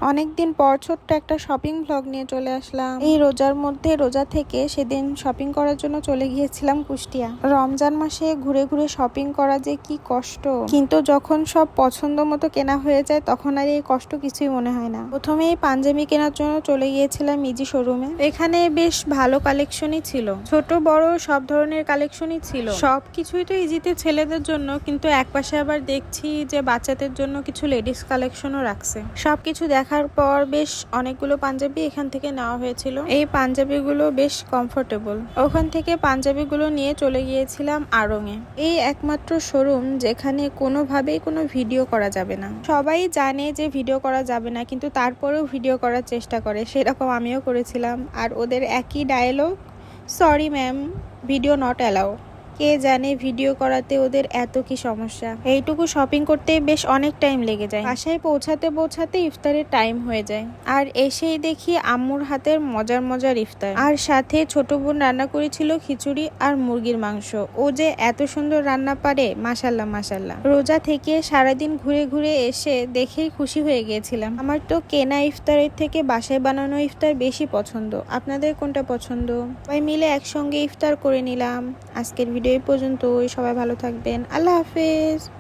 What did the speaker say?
অনেকদিন পর ছোট্ট একটা শপিং ভ্লগ নিয়ে চলে আসলাম। এই রোজার মধ্যে রোজা থেকে সেদিন শপিং করার জন্য চলে গিয়েছিলাম কুষ্টিয়া। রমজান মাসে ঘুরে ঘুরে শপিং করা যে কি কষ্ট, কিন্তু যখন সব পছন্দ মতো কেনা হয়ে যায় তখন আর এই কষ্ট কিছুই মনে হয় না। প্রথমে এই পাঞ্জাবি কেনার জন্য চলে গিয়েছিলাম ইজি শোরুমে। এখানে বেশ ভালো কালেকশনই ছিল, ছোট বড় সব ধরনের কালেকশনই ছিল। সবকিছুই তো ইজিতে ছেলেদের জন্য, কিন্তু একপাশে আবার দেখছি যে বাচ্চাদের জন্য কিছু লেডিস কালেকশনও রাখছে। সবকিছু দেখার পর বেশ অনেকগুলো পাঞ্জাবি এখান থেকে নেওয়া হয়েছিল। এই পাঞ্জাবিগুলো বেশ কমফোর্টেবল। ওখান থেকে পাঞ্জাবিগুলো নিয়ে চলে গিয়েছিলাম আড়ং-এ। এই একমাত্র শোরুম যেখানে কোনোভাবেই কোনো ভিডিও করা যাবে না। সবাই জানে যে ভিডিও করা যাবে না, কিন্তু তারপরেও ভিডিও করার চেষ্টা করে, সেরকম আমিও করেছিলাম। আর ওদের একই dialogue, sorry ma'am, video not allow. কে জানে ভিডিও করাতে ওদের এত কি সমস্যা। এইটুকু শপিং করতে বেশ অনেক টাইম লেগে যায়। বাসায় পৌঁছাতে পৌঁছাতে ইফতারের টাইম হয়ে যায়। আর এসেই দেখি আম্মুর হাতের মজার মজার ইফতার, আর সাথে ছোট বোন রান্না করেছিল খিচুড়ি আর মুরগির মাংস। ও যে এত সুন্দর রান্না পারে, মাশাল্লাহ মাশাল্লাহ। রোজা থেকে সারাদিন ঘুরে ঘুরে এসে দেখেই খুশি হয়ে গিয়েছিলাম। আমার তো কেনা ইফতারের থেকে বাসায় বানানো ইফতার বেশি পছন্দ। আপনাদের কোনটা পছন্দ? সবাই মিলে একসঙ্গে ইফতার করে নিলাম। আজকের ভিডিও এই পর্যন্তই। সবাই ভালো থাকবেন। আল্লাহ হাফেজ।